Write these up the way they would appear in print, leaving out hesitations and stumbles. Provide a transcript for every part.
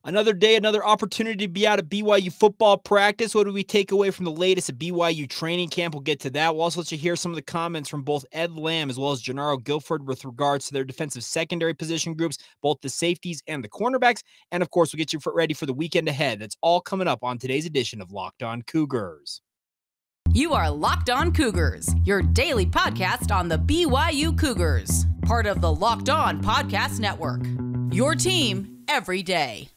Another day, another opportunity to be out at BYU football practice. What do we take away from the latest at BYU training camp? We'll get to that. We'll also let you hear some of the comments from both Ed Lamb as well as Jernaro Gilford with regards to their defensive secondary position groups, both the safeties and the cornerbacks. And of course, we'll get you ready for the weekend ahead. That's all coming up on today's edition of Locked On Cougars. You are Locked On Cougars, your daily podcast on the BYU Cougars, part of the Locked On Podcast Network. Your team every day.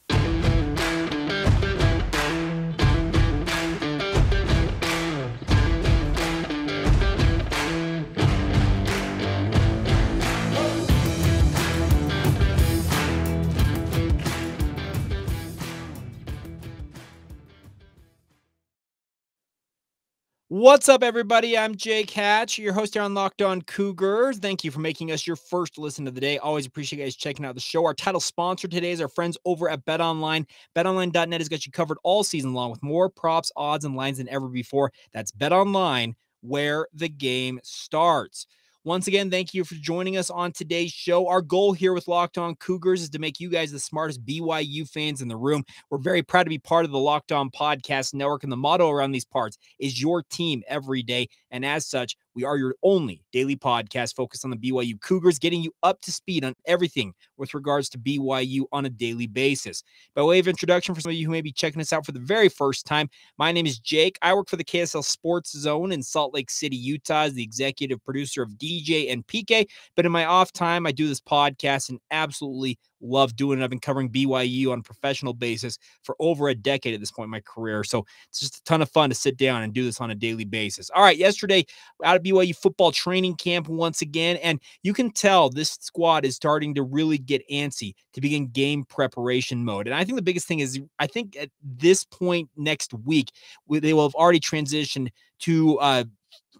What's up, everybody? I'm Jake Hatch, your host here on Locked On Cougars. Thank you for making us your first listen of the day. Always appreciate you guys checking out the show. Our title sponsor today is our friends over at BetOnline. BetOnline.net has got you covered all season long with more props, odds, and lines than ever before. That's BetOnline, where the game starts. Once again, thank you for joining us on today's show. Our goal here with Locked On Cougars is to make you guys the smartest BYU fans in the room. We're very proud to be part of the Locked On Podcast Network, and the motto around these parts is your team every day. And as such, we are your only daily podcast focused on the BYU Cougars, getting you up to speed on everything with regards to BYU on a daily basis. By way of introduction, for some of you who may be checking us out for the very first time, my name is Jake. I work for the KSL Sports Zone in Salt Lake City, Utah, as the executive producer of DJ and PK. But in my off time, I do this podcast and absolutely love doing it. I've been covering BYU on a professional basis for over a decade at this point in my career. So it's just a ton of fun to sit down and do this on a daily basis. All right, yesterday out of BYU football training camp once again, and you can tell this squad is starting to really get antsy to begin game preparation mode. And I think the biggest thing is, I think at this point next week, they will have already transitioned to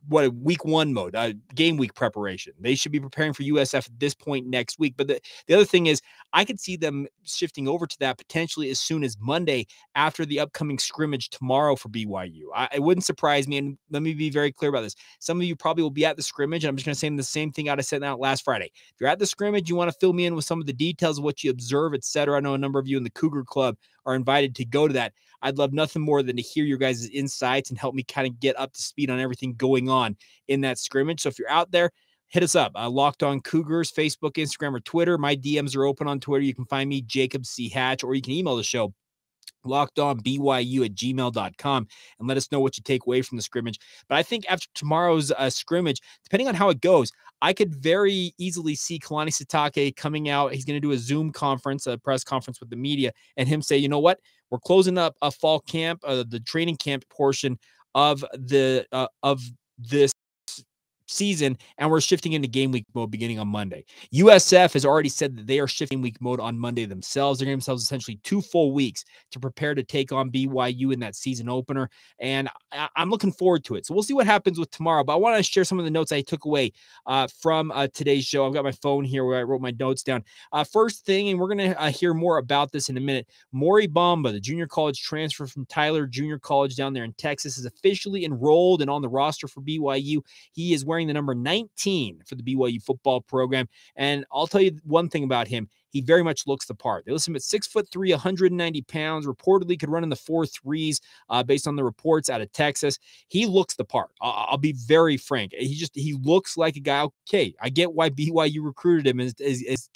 week one mode, game week preparation. They should be preparing for USF at this point next week. But the other thing is, I could see them shifting over to that potentially as soon as Monday after the upcoming scrimmage tomorrow for BYU. It wouldn't surprise me. And let me be very clear about this. Some of you probably will be at the scrimmage. And I'm just going to say the same thing I said out last Friday. If you're at the scrimmage, you want to fill me in with some of the details of what you observe, etc. I know a number of you in the Cougar Club are invited to go to that. I'd love nothing more than to hear your guys' insights and help me kind of get up to speed on everything going on in that scrimmage. So if you're out there, hit us up. Locked On Cougars, Facebook, Instagram, or Twitter. My DMs are open on Twitter. You can find me, Jacob C. Hatch, or you can email the show, lockedonbyu@gmail.com, and let us know what you take away from the scrimmage. But I think after tomorrow's scrimmage, depending on how it goes, I could very easily see Kalani Sitake coming out. He's going to do a Zoom conference, a press conference with the media, and him say, you know what, we're closing up a fall camp, the training camp portion of this season, and we're shifting into game week mode beginning on Monday. USF has already said that they are shifting week mode on Monday themselves. They're giving themselves essentially 2 full weeks to prepare to take on BYU in that season opener, and I'm looking forward to it. So we'll see what happens with tomorrow, but I want to share some of the notes I took away from today's show. I've got my phone here where I wrote my notes down. First thing, and we're going to hear more about this in a minute, Maury Bamba, the junior college transfer from Tyler Junior College down there in Texas, is officially enrolled and on the roster for BYU. He is wearing the number 19 for the BYU football program. And I'll tell you one thing about him. He very much looks the part. They list him at 6'3", 190 pounds, reportedly could run in the 4.3s based on the reports out of Texas. He looks the part. I'll be very frank. He looks like a guy. Okay, I get why BYU recruited him, is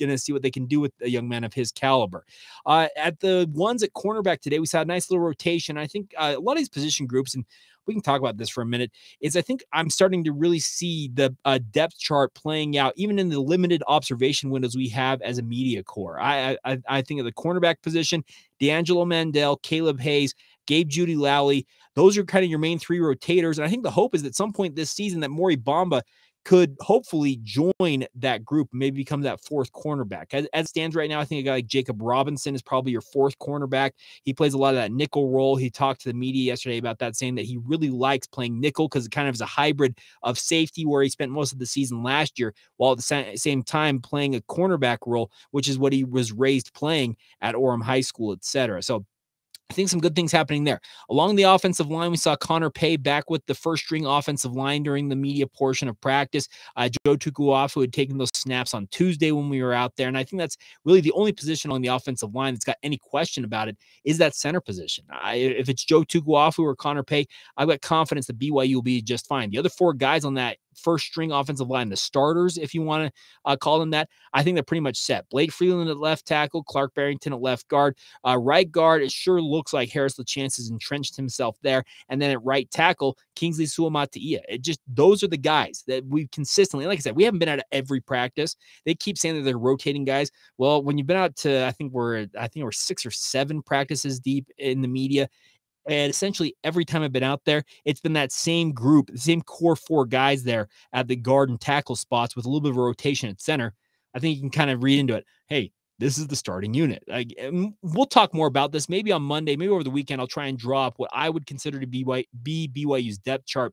going to see what they can do with a young man of his caliber. At the ones at cornerback today, we saw a nice little rotation. I think a lot of these position groups, and we can talk about this for a minute, is I think I'm starting to really see the depth chart playing out, even in the limited observation windows we have as a media corps. I think of the cornerback position, D'Angelo Mandel, Caleb Hayes, Gabe Judy Lowley. Those are kind of your main 3 rotators. And I think the hope is that at some point this season that Maury Bamba could hopefully join that group, maybe become that 4th cornerback. As it stands right now, I think a guy like Jacob Robinson is probably your 4th cornerback. He plays a lot of that nickel role. He talked to the media yesterday about that, saying that he really likes playing nickel because it kind of is a hybrid of safety, where he spent most of the season last year, while at the same time playing a cornerback role, which is what he was raised playing at Orem High School, etc. So I think some good things happening there. Along the offensive line, we saw Connor Pay back with the first string offensive line during the media portion of practice. Joe Tukuafu had taken those snaps on Tuesday when we were out there. And I think that's really the only position on the offensive line that's got any question about it is that center position. If it's Joe Tukuafu or Connor Pay, I've got confidence that BYU will be just fine. The other four guys on that first string offensive line, the starters, if you want to call them that, I think they're pretty much set. Blake Freeland at left tackle, Clark Barrington at left guard. Right guard, it sure looks like Harris LaChance has entrenched himself there. And then at right tackle, Kingsley Suamataia. Those are the guys that we've consistently, like I said, we haven't been out of every practice. They keep saying that they're rotating guys. Well, when you've been out to, I think we're 6 or 7 practices deep in the media, and essentially every time I've been out there, it's been that same group, the same core 4 guys there at the guard and tackle spots with a little bit of a rotation at center. I think you can kind of read into it. Hey, this is the starting unit. We'll talk more about this maybe on Monday, maybe over the weekend. I'll try and draw up what I would consider to be BYU's depth chart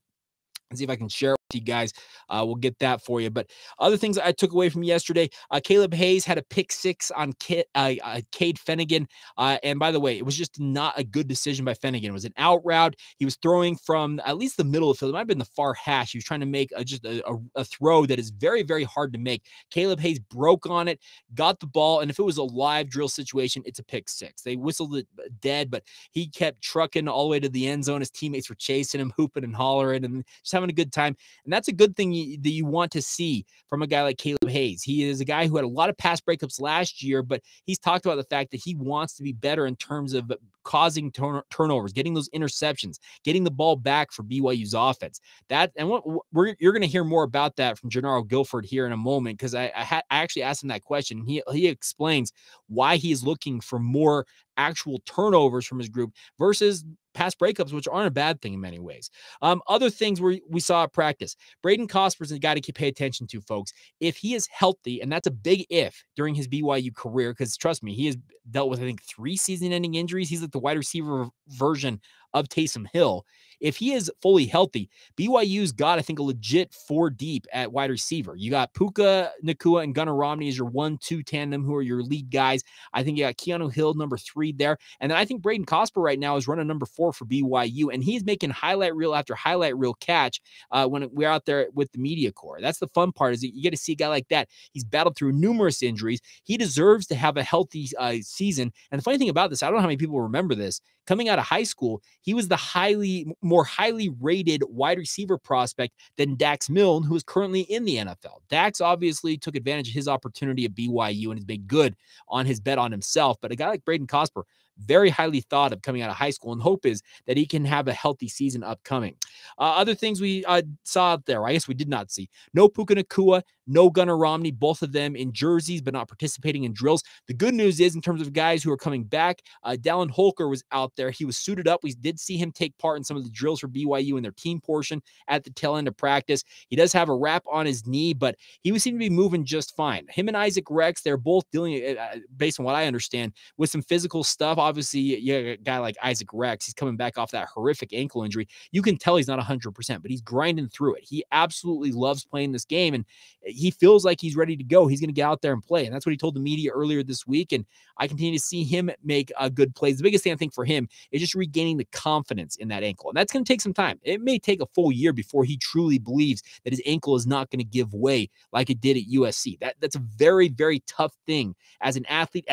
and see if I can share it with you guys. We'll get that for you. But other things I took away from yesterday, Caleb Hayes had a pick 6 on Cade Finnegan. And by the way, it was just not a good decision by Finnegan. It was an out route. He was throwing from at least the middle of the field. It might have been the far hash. He was trying to make just a throw that is very, very hard to make. Caleb Hayes broke on it, got the ball, and if it was a live drill situation, it's a pick 6. They whistled it dead, but he kept trucking all the way to the end zone. His teammates were chasing him, hooping and hollering, and just having a good time. And that's a good thing that you want to see from a guy like Caleb Hayes. He is a guy who had a lot of pass breakups last year, but he's talked about the fact that he wants to be better in terms of causing turnovers, getting those interceptions, getting the ball back for BYU's offense. You're going to hear more about that from Jernaro Gilford here in a moment, because I actually asked him that question. He explains why he is looking for more actual turnovers from his group versus pass breakups, which aren't a bad thing in many ways. Other things we saw at practice, Braden Cosper's a guy to pay attention to, folks. If he is healthy, and that's a big if during his BYU career, because trust me, he has dealt with, I think, 3 season-ending injuries. He's like the wide receiver version of Taysom Hill. If he is fully healthy, BYU's got, I think, a legit 4 deep at wide receiver. You got Puka Nacua and Gunnar Romney as your 1-2 tandem, who are your lead guys. I think you got Keanu Hill, number 3 there. And then I think Braden Cosper right now is running number 4 for BYU, and he's making highlight reel after highlight reel catch when we're out there with the media corps. That's the fun part, is that you get to see a guy like that. He's battled through numerous injuries. He deserves to have a healthy season. And the funny thing about this, I don't know how many people remember this, coming out of high school, he was the more highly rated wide receiver prospect than Dax Milne, who is currently in the NFL. Dax obviously took advantage of his opportunity at BYU and has been good on his bet on himself. But a guy like Braden Cosper, very highly thought of coming out of high school, and hope is that he can have a healthy season upcoming. Other things we saw out there, I guess we did not see. No Puka Nacua, no Gunnar Romney, both of them in jerseys, but not participating in drills. The good news is, in terms of guys who are coming back, Dallin Holker was out there. He was suited up. We did see him take part in some of the drills for BYU in their team portion at the tail end of practice. He does have a wrap on his knee, but he seemed to be moving just fine. Him and Isaac Rex, they're both dealing, based on what I understand, with some physical stuff. Obviously, you have a guy like Isaac Rex, he's coming back off that horrific ankle injury. You can tell he's not 100%, but he's grinding through it. He absolutely loves playing this game, and he feels like he's ready to go. He's going to get out there and play, and that's what he told the media earlier this week, and I continue to see him make good plays. The biggest thing I think for him is just regaining the confidence in that ankle, and that's going to take some time. It may take a full year before he truly believes that his ankle is not going to give way like it did at USC. That's a very, very tough thing as an athlete.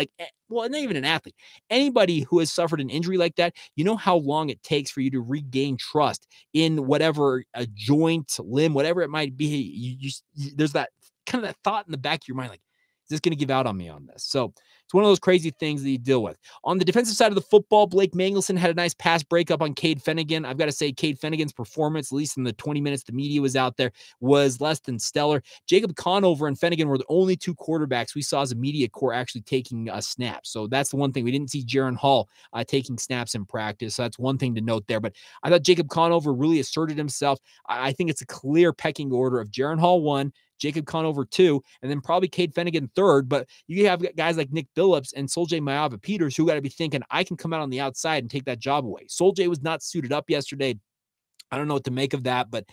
Well, not even an athlete. Anybody who has suffered an injury like that, you know how long it takes for you to regain trust in whatever a joint, limb, whatever it might be. There's that kind of that thought in the back of your mind, like, is this going to give out on me on this? So it's one of those crazy things that you deal with. On the defensive side of the football, Blake Mangelson had a nice pass breakup on Cade Finnegan. I've got to say, Cade Finnegan's performance, at least in the 20 minutes the media was out there, was less than stellar. Jacob Conover and Finnegan were the only 2 quarterbacks we saw as a media corps actually taking snaps. So that's the one thing. We didn't see Jaron Hall taking snaps in practice. So that's one thing to note there. But I thought Jacob Conover really asserted himself. I think it's a clear pecking order of Jaron Hall 1, Jacob Conover 2, and then probably Cade Finnegan 3rd. But you have guys like Nick Billups and Soljay Mayava-Peters who got to be thinking, I can come out on the outside and take that job away. Soljay was not suited up yesterday. I don't know what to make of that, but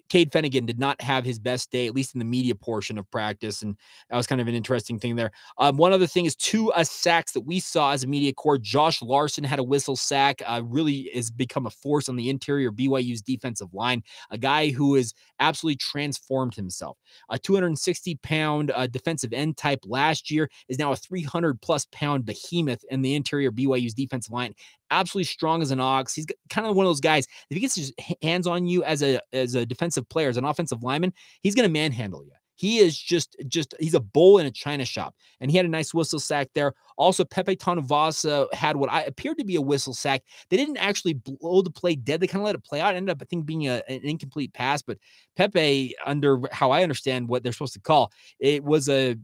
Cade Fennegan did not have his best day, at least in the media portion of practice, and that was kind of an interesting thing there. One other thing is 2 sacks that we saw as a media corps. Josh Larson had a whistle sack, really has become a force on the interior of BYU's defensive line, a guy who has absolutely transformed himself. A 260-pound defensive end type last year is now a 300-plus pound behemoth in the interior of BYU's defensive line. Absolutely strong as an ox. He's kind of one of those guys, if he gets his hands on you as a defensive player, as an offensive lineman, he's going to manhandle you. He is just he's a bull in a china shop. And he had a nice whistle sack there. Also, Pepe Tonavasa had what appeared to be a whistle sack. They didn't actually blow the play dead. They kind of let it play out. It ended up, I think, being an incomplete pass. But Pepe, under how I understand what they're supposed to call, it was a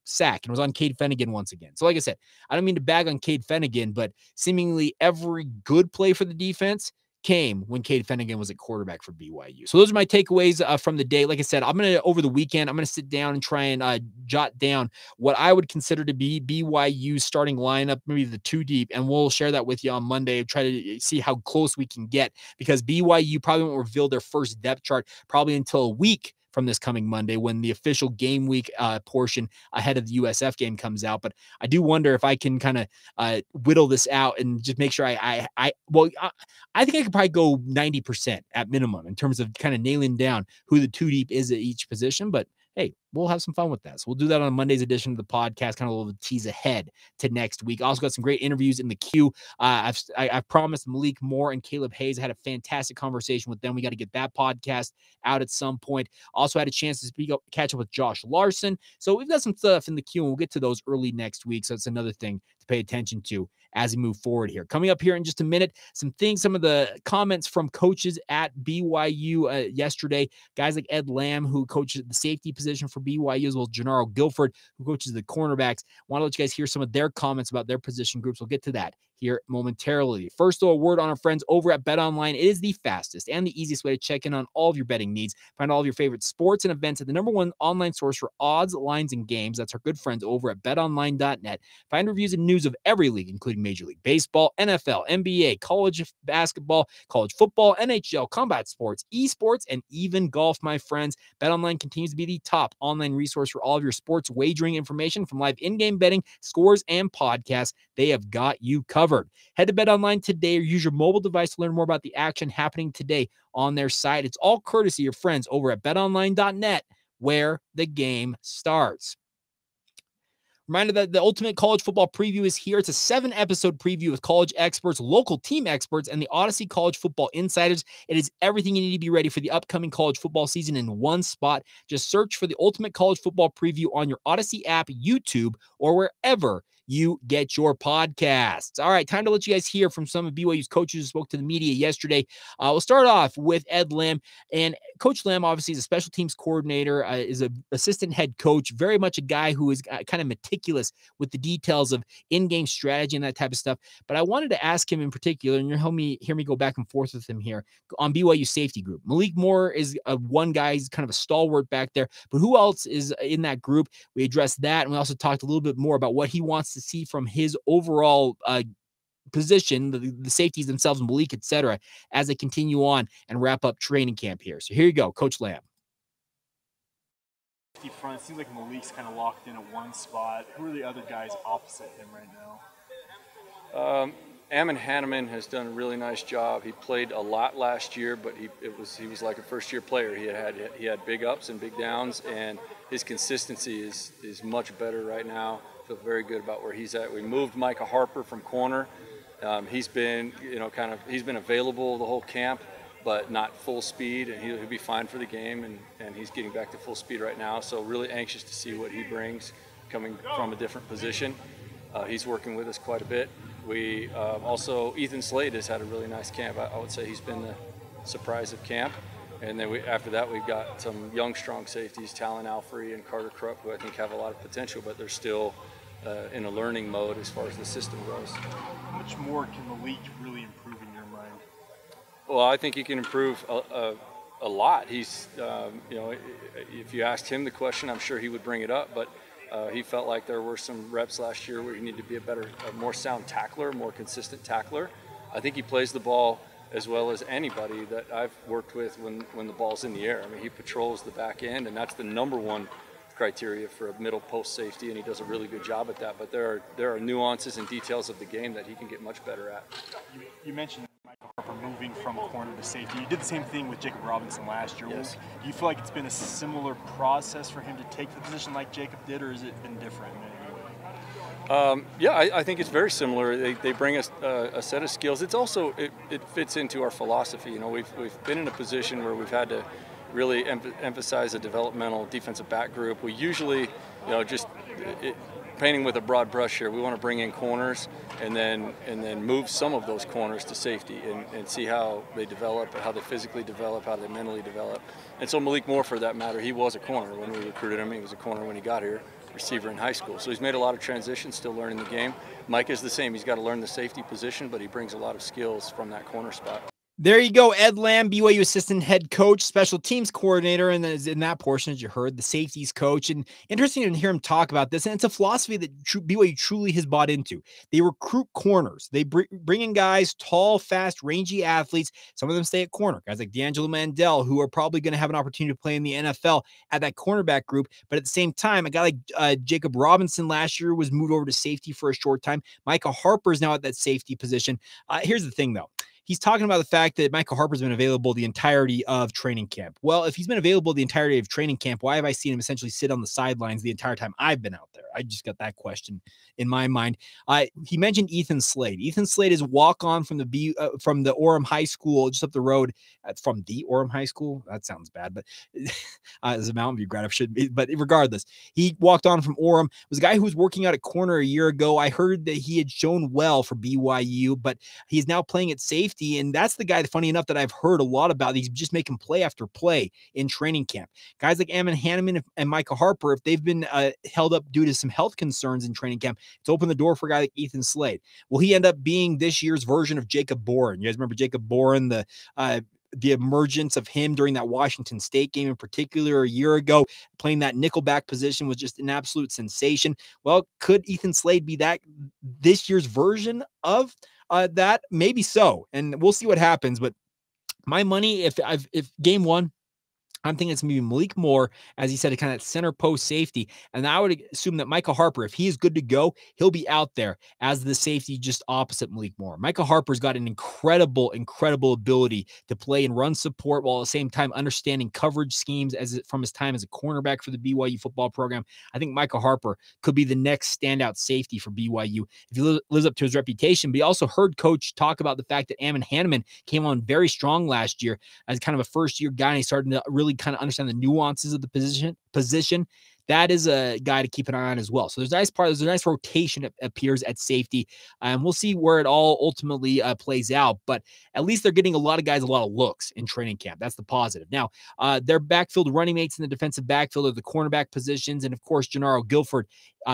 sack, and it was on Cade Fennegan once again. So like I said, I don't mean to bag on Cade Fennegan, but seemingly every good play for the defense came when Cade Fennegan was at quarterback for BYU. So those are my takeaways from the day. Like I said, over the weekend, I'm going to sit down and try and jot down what I would consider to be BYU's starting lineup, maybe the 2 deep, and we'll share that with you on Monday. Try to see how close we can get, because BYU probably won't reveal their first depth chart probably until a week from this coming Monday, when the official game week portion ahead of the USF game comes out. But I do wonder if I can kind of whittle this out and just make sure I think I could probably go 90% at minimum in terms of kind of nailing down who the 2 deep is at each position. But hey, we'll have some fun with that. So we'll do that on Monday's edition of the podcast, kind of a little tease ahead to next week. Also got some great interviews in the queue. I've promised Malik Moore and Caleb Hayes. I had a fantastic conversation with them. We got to get that podcast out at some point. Also had a chance to catch up with Josh Larson. So we've got some stuff in the queue, and we'll get to those early next week. So it's another thing to pay attention to as we move forward here. Coming up here in just a minute, some of the comments from coaches at BYU yesterday. Guys like Ed Lamb, who coaches the safety position for BYU, as well as Jernaro Gilford, who coaches the cornerbacks. Want to let you guys hear some of their comments about their position groups. We'll get to that here momentarily. First, though, a word on our friends over at BetOnline. It is the fastest and the easiest way to check in on all of your betting needs. Find all of your favorite sports and events at the #1 online source for odds, lines, and games. That's our good friends over at betonline.net. Find reviews and news of every league, including Major League Baseball, NFL, NBA, college basketball, college football, NHL, combat sports, esports, and even golf, my friends. BetOnline continues to be the top online resource for all of your sports wagering information, from live in-game betting, scores, and podcasts. They have got you covered. Head to BetOnline today or use your mobile device to learn more about the action happening today on their site. It's all courtesy of your friends over at betonline.net, where the game starts. Reminder that the Ultimate College Football Preview is here. It's a 7-episode preview with college experts, local team experts, and the Odyssey College Football Insiders. It is everything you need to be ready for the upcoming college football season in one spot. Just search for the Ultimate College Football Preview on your Odyssey app, YouTube, or wherever you get your podcasts. All right, time to let you guys hear from some of BYU's coaches who spoke to the media yesterday. We'll start off with Ed Lamb. And Coach Lamb, obviously, is a special teams coordinator, is an assistant head coach, very much a guy who is kind of meticulous with the details of in-game strategy and that type of stuff. But I wanted to ask him in particular, and you'll hear me go back and forth with him here, on BYU safety group. Malik Moore is one guy, he's kind of a stalwart back there, but who else is in that group? We addressed that, and we also talked a little bit more about what he wants to see from his overall position, the safeties themselves, Malik, et cetera, as they continue on and wrap up training camp here. So here you go, Coach Lamb. Front, it seems like Malik's kind of locked in at one spot. Who are the other guys opposite him right now? Ammon Hanneman has done a really nice job. He played a lot last year, but he was like a first-year player. He had big ups and big downs, and his consistency is much better right now. Feel very good about where he's at. We moved Micah Harper from corner. He's been he's been available the whole camp, but not full speed, and he'll be fine for the game, and he's getting back to full speed right now. So really anxious to see what he brings coming from a different position. He's working with us quite a bit. We also, Ethan Slade has had a really nice camp. I would say he's been the surprise of camp. And then after that, we've got some young, strong safeties, Talon Alfrey and Carter Krupp, who I think have a lot of potential, but they're still in a learning mode as far as the system goes. How much more can Malik really improve in your mind? Well, I think he can improve a lot. He's, if you asked him the question, I'm sure he would bring it up, but he felt like there were some reps last year where he needed to be a more sound tackler, more consistent tackler. I think he plays the ball as well as anybody that I've worked with when the ball's in the air. I mean, he patrols the back end, and that's the number one criteria for a middle post safety, and he does a really good job at that. But there are nuances and details of the game that he can get much better at. You mentioned Micah Harper moving from corner to safety. You did the same thing with Jacob Robinson last year. Yes. Do you feel like it's been a similar process for him to take the position like Jacob did, or has it been different in any way? Yeah, I think it's very similar. They bring us a set of skills. It's also it fits into our philosophy. You know, we've been in a position where we've had to really emphasize a developmental defensive back group. We usually, you know, just painting with a broad brush here, we want to bring in corners and then move some of those corners to safety and see how they develop, how they physically develop, how they mentally develop. And so Malik Moore, for that matter, he was a corner when we recruited him. He was a corner when he got here, receiver in high school. So he's made a lot of transitions, still learning the game. Mike is the same. He's got to learn the safety position, but he brings a lot of skills from that corner spot. There you go, Ed Lamb, BYU assistant head coach, special teams coordinator, and in that portion, as you heard, the safeties coach. And interesting to hear him talk about this. And it's a philosophy that BYU truly has bought into. They recruit corners. They bring in guys, tall, fast, rangy athletes. Some of them stay at corner. Guys like D'Angelo Mandel, who are probably going to have an opportunity to play in the NFL at that cornerback group. But at the same time, a guy like Jacob Robinson last year was moved over to safety for a short time. Micah Harper is now at that safety position. Here's the thing, though. He's talking about the fact that Micah Harper's been available the entirety of training camp. Well, if he's been available the entirety of training camp, why have I seen him essentially sit on the sidelines the entire time I've been out there? I just got that question in my mind. He mentioned Ethan Slade. Ethan Slade is walk-on from the Orem High School, just up the road from the Orem High School. That sounds bad, but as a Mountain View grad, I should be. But regardless, he walked on from Orem. Was a guy who was working out at corner a year ago. I heard that he had shown well for BYU, but he's now playing at safety. And that's the guy, funny enough, that I've heard a lot about. He's just making play after play in training camp. Guys like Ammon Hanneman and Micah Harper, if they've been held up due to some health concerns in training camp, it's opened the door for a guy like Ethan Slade. Will he end up being this year's version of Jacob Boren? You guys remember Jacob Boren, the emergence of him during that Washington State game in particular a year ago, playing that nickelback position was just an absolute sensation. Well, could Ethan Slade be this year's version of that? Maybe so, and we'll see what happens. But my money, if game one, I'm thinking it's going to be Malik Moore, as he said, a kind of center post safety. And I would assume that Micah Harper, if he is good to go, he'll be out there as the safety just opposite Malik Moore. Micah Harper's got an incredible ability to play and run support while at the same time understanding coverage schemes from his time as a cornerback for the BYU football program. I think Micah Harper could be the next standout safety for BYU if he lives up to his reputation. But he also heard Coach talk about the fact that Ammon Hanneman came on very strong last year as kind of a first-year guy, and he started to really kind of understand the nuances of the position. That is a guy to keep an eye on as well. So there's a nice rotation that appears at safety. And we'll see where it all ultimately plays out. But at least they're getting a lot of guys a lot of looks in training camp. That's the positive. Now, their backfield running mates in the defensive backfield are the cornerback positions. And, of course, Jernaro Gilford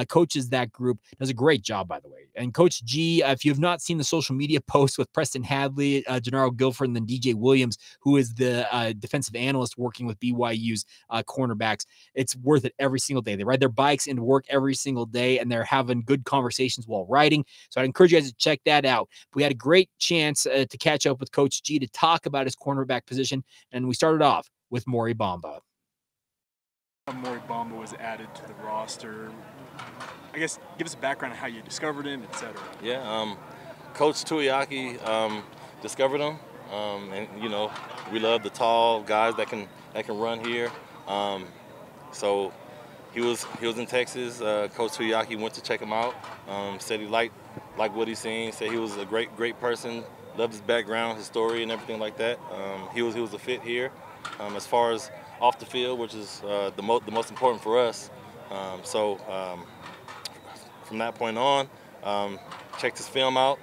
coaches that group, does a great job, by the way. And Coach G, if you have not seen the social media posts with Preston Hadley, Jernaro Gilford, and then DJ Williams, who is the defensive analyst working with BYU's cornerbacks, it's worth it every single day. They ride their bikes into work every single day, and they're having good conversations while riding. So I'd encourage you guys to check that out. We had a great chance to catch up with Coach G to talk about his cornerback position, and we started off with Maury Bamba. Maury Bamba was added to the roster. I guess give us a background on how you discovered him, etc. Yeah, Coach Tuiaki discovered him, and we love the tall guys that can run here. So he was in Texas. Coach Tuiaki went to check him out. Said he liked what he seen. Said he was a great person. Loved his background, his story, and everything like that. He was a fit here. As far as off the field, which is the most important for us. From that point on, checked his film out,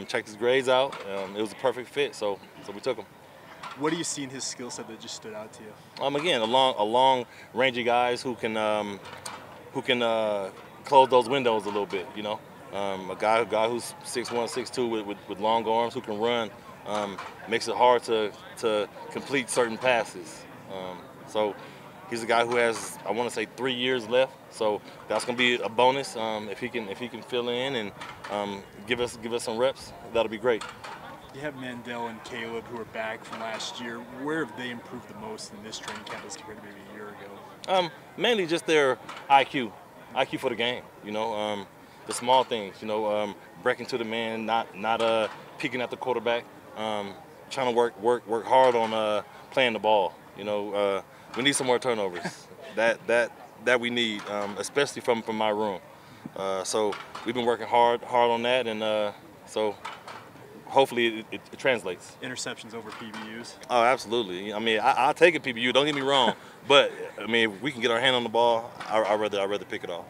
checked his grades out. It was a perfect fit, so we took him. What do you see in his skill set that just stood out to you? Again, a long range of guys who can close those windows a little bit. A guy who's 6'1", 6'2", with long arms, who can run, makes it hard to complete certain passes. So he's a guy who has, I want to say, 3 years left. So that's going to be a bonus if he can fill in and give us some reps. That'll be great. You have Mandel and Caleb who are back from last year. Where have they improved the most in this training camp as compared to maybe a year ago? Mainly just their IQ for the game. The small things. Breaking to the man, not peeking at the quarterback. Trying to work hard on playing the ball. We need some more turnovers. that we need, especially from my room. So we've been working hard on that, and so hopefully it translates. Interceptions over PBUs? Oh, absolutely. I mean, I'll take a PBU, don't get me wrong. But, I mean, if we can get our hand on the ball, I'd rather pick it off.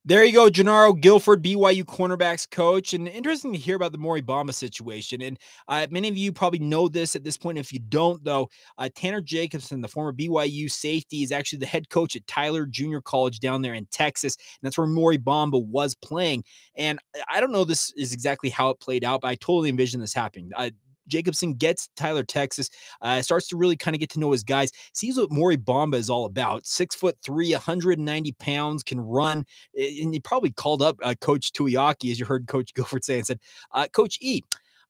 There you go, Jernaro Gilford, BYU cornerbacks coach. And interesting to hear about the Maury Bamba situation. And many of you probably know this at this point. If you don't, though, Tanner Jacobson, the former BYU safety, is actually the head coach at Tyler Junior College down there in Texas. And that's where Maury Bamba was playing. And I don't know this is exactly how it played out, but I totally envision this happening. Jacobson gets Tyler, Texas, starts to really kind of get to know his guys, sees what Maury Bamba is all about. 6'3", 190 pounds, can run. And he probably called up Coach Tuiaki, as you heard Coach Gilford say, and said, Coach E,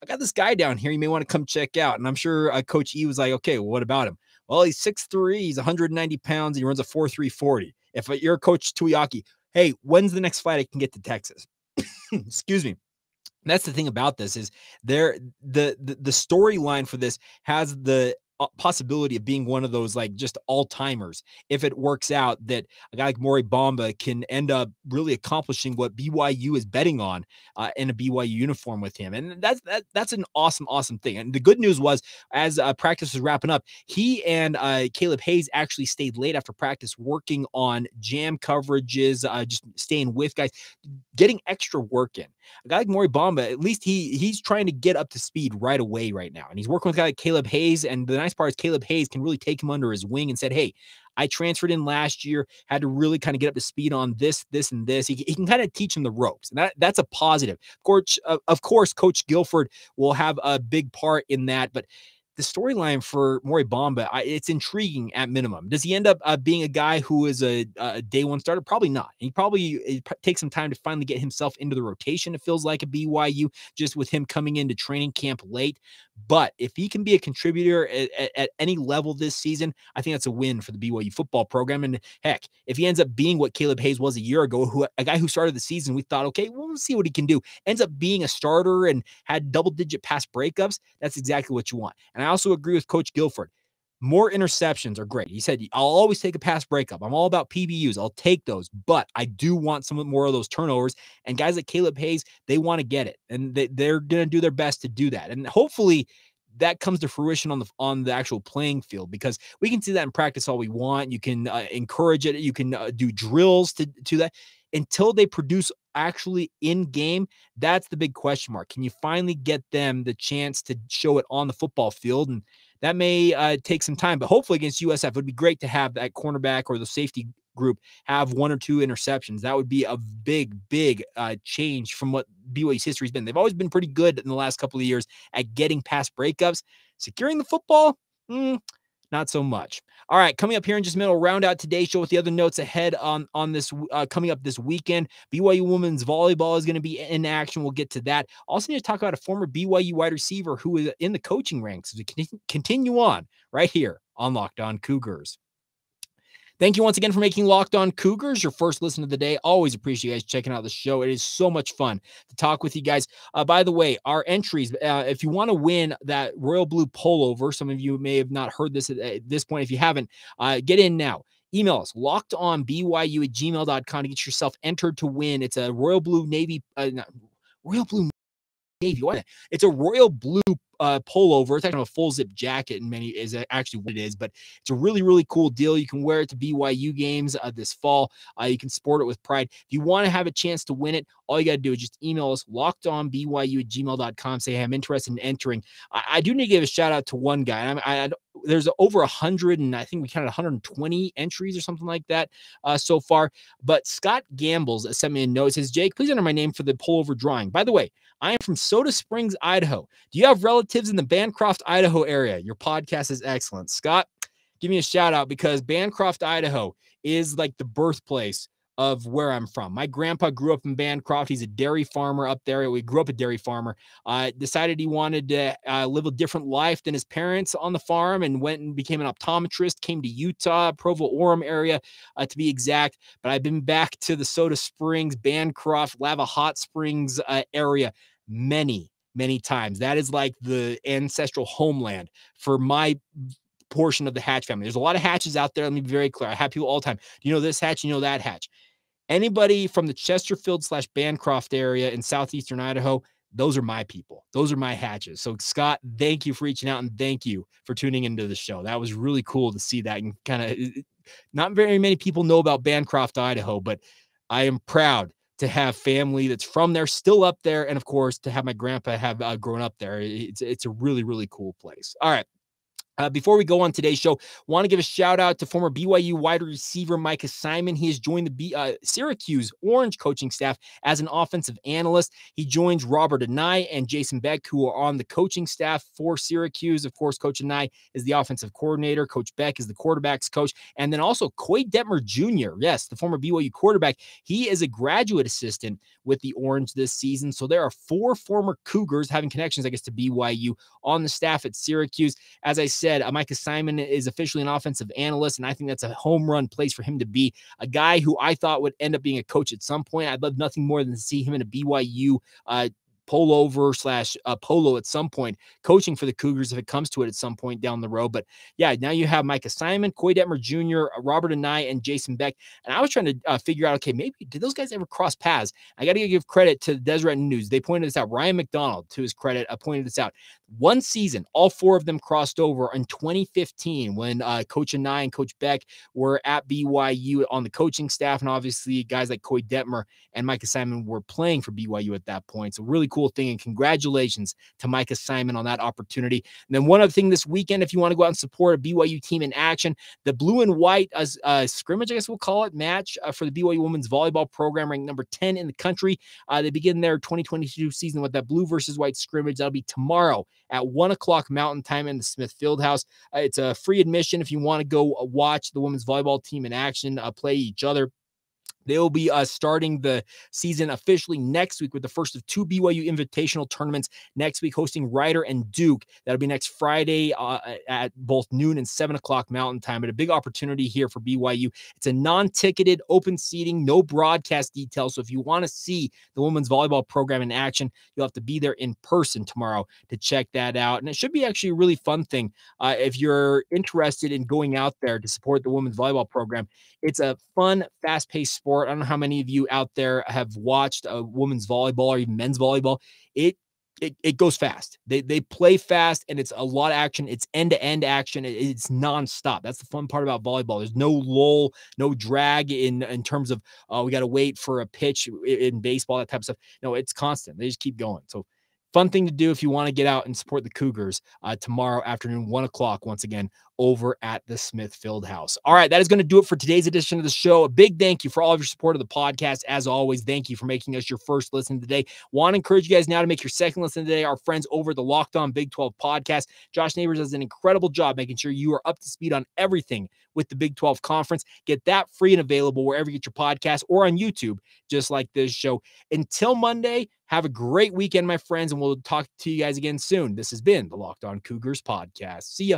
I got this guy down here. You may want to come check out. And I'm sure Coach E was like, okay, well, what about him? Well, he's 6'3", he's 190 pounds, and he runs a 4.3 40. If you're Coach Tuiaki, hey, when's the next flight I can get to Texas? Excuse me. That's the thing about this is the storyline for this has the possibility of being one of those like just all-timers if it works out, that a guy like Maury Bamba can end up really accomplishing what BYU is betting on in a BYU uniform with him. And that's an awesome thing. And the good news was, as practice was wrapping up, he and Caleb Hayes actually stayed late after practice working on jam coverages, just staying with guys, getting extra work in. A guy like Maury Bamba, at least he's trying to get up to speed right away right now. And he's working with a guy like Caleb Hayes. And the nice part is Caleb Hayes can really take him under his wing and said, hey, I transferred in last year, had to really kind of get up to speed on this, and this. He can kind of teach him the ropes. And that's a positive. Of course, Coach Gilford will have a big part in that. But the storyline for Maury Bamba, it's intriguing at minimum. Does he end up being a guy who is a day one starter? Probably not. It takes some time to finally get himself into the rotation. It feels like a BYU, just with him coming into training camp late. But if he can be a contributor at any level this season, I think that's a win for the BYU football program. And heck, if he ends up being what Caleb Hayes was a year ago, a guy who started the season, we thought, okay, well, we'll see what he can do, ends up being a starter and had double-digit pass breakups, that's exactly what you want. And I also agree with Coach Gilford. More interceptions are great. He said, I'll always take a pass breakup. I'm all about PBUs. I'll take those, but I do want some more of those turnovers. And guys like Caleb Hayes, they want to get it, and they're going to do their best to do that. And hopefully that comes to fruition on the actual playing field, because we can see that in practice all we want. You can encourage it. You can do drills to that. Until they produce actually in game, that's the big question mark. Can you finally get them the chance to show it on the football field? And that may take some time, but hopefully against USF, it would be great to have that cornerback or the safety group have 1 or 2 interceptions. That would be a big change from what BYU's history has been. They've always been pretty good in the last couple of years at getting past breakups. Securing the football, not so much. All right, coming up here in just a minute, we'll round out today's show with the other notes ahead on this coming up this weekend. BYU women's volleyball is going to be in action. We'll get to that. Also need to talk about a former BYU wide receiver who is in the coaching ranks as we continue on right here on Locked On Cougars. Thank you once again for making Locked On Cougars your first listen of the day. Always appreciate you guys checking out the show. It is so much fun to talk with you guys. By the way, our entries, if you want to win that royal blue pullover, some of you may have not heard this at this point. If you haven't, get in now. Email us, lockedonbyu@gmail.com to get yourself entered to win. It's a royal blue navy, royal blue navy. What? It's a royal blue pullover. It's actually a full zip jacket, and many is actually what it is, but it's a really cool deal. You can wear it to BYU games this fall. You can sport it with pride. If you want to have a chance to win it, all you got to do is just email us, lockedonbyu@gmail.com. Say, hey, I'm interested in entering. I do need to give a shout out to one guy. There's over 100, and I think we counted 120 entries or something like that so far. But Scott Gambles sent me a note. It says, Jake, please enter my name for the pullover drawing. By the way, I am from Soda Springs, Idaho. Do you have relatives in the Bancroft, Idaho area? Your podcast is excellent. Scott, give me a shout out, because Bancroft, Idaho is like the birthplace of where I'm from. My grandpa grew up in Bancroft. He's a dairy farmer up there. We grew up a dairy farmer. Decided he wanted to live a different life than his parents on the farm and went and became an optometrist, came to Utah, Provo-Orem area to be exact. But I've been back to the Soda Springs, Bancroft, Lava Hot Springs area many times. That is like the ancestral homeland for my portion of the Hatch family. There's a lot of Hatches out there. Let me be very clear. I have people all the time. Do you know this Hatch? You know that Hatch? Anybody from the Chesterfield/Bancroft area in southeastern Idaho, those are my people. Those are my Hatches. So Scott, thank you for reaching out and thank you for tuning into the show. That was really cool to see that, and kind of not very many people know about Bancroft, Idaho, but I am proud to have family that's from there, still up there, and of course to have my grandpa have grown up there. It's a really, really cool place. All right. Before we go on today's show, want to give a shout out to former BYU wide receiver Micah Simon. He has joined the Syracuse Orange coaching staff as an offensive analyst. He joins Robert Anai and Jason Beck, who are on the coaching staff for Syracuse. Of course, Coach Anai is the offensive coordinator. Coach Beck is the quarterbacks coach. And then also Coy Detmer Jr., yes, the former BYU quarterback. He is a graduate assistant with the Orange this season. So there are 4 former Cougars having connections, I guess, to BYU on the staff at Syracuse. As I said, Micah Simon is officially an offensive analyst, and I think that's a home run place for him to be. A guy who I thought would end up being a coach at some point. I'd love nothing more than to see him in a BYU polo at some point, coaching for the Cougars if it comes to it at some point down the road. But yeah, now you have Micah Simon, Coy Detmer Jr., Robert Anai, and Jason Beck. And I was trying to figure out, okay, maybe did those guys ever cross paths? I got to give credit to the Deseret News. They pointed this out. Ryan McDonald, to his credit, pointed this out. One season, all 4 of them crossed over in 2015 when Coach Anai and Coach Beck were at BYU on the coaching staff. And obviously guys like Coy Detmer and Micah Simon were playing for BYU at that point. So really cool thing. And congratulations to Micah Simon on that opportunity. And then one other thing this weekend, if you want to go out and support a BYU team in action, the blue and white scrimmage, I guess we'll call it, match for the BYU women's volleyball program, ranked number 10 in the country. They begin their 2022 season with that blue versus white scrimmage. That'll be tomorrow at 1 o'clock Mountain Time in the Smith Fieldhouse. It's a free admission if you want to go watch the women's volleyball team in action, play each other. They will be starting the season officially next week with the first of 2 BYU Invitational tournaments next week, hosting Ryder and Duke. That'll be next Friday at both noon and 7 o'clock Mountain Time. But a big opportunity here for BYU. It's a non-ticketed, open seating, no broadcast details. So if you want to see the women's volleyball program in action, you'll have to be there in person tomorrow to check that out. And it should be actually a really fun thing if you're interested in going out there to support the women's volleyball program. It's a fun, fast-paced sport. I don't know how many of you out there have watched women's volleyball or even men's volleyball. It goes fast. They play fast, and it's a lot of action. It's end-to-end action. It's nonstop. That's the fun part about volleyball. There's no lull, no drag in terms of we got to wait for a pitch in baseball, that type of stuff. No, it's constant. They just keep going. So fun thing to do if you want to get out and support the Cougars tomorrow afternoon, 1 o'clock, once again, over at the Smith Fieldhouse. All right, that is going to do it for today's edition of the show. A big thank you for all of your support of the podcast. As always, thank you for making us your first listen today. Want to encourage you guys now to make your second listen today. Our friends over the Locked On Big 12 podcast. Josh Neighbors does an incredible job making sure you are up to speed on everything with the Big 12 Conference. Get that free and available wherever you get your podcast or on YouTube, just like this show. Until Monday, have a great weekend, my friends, and we'll talk to you guys again soon. This has been the Locked On Cougars podcast. See ya.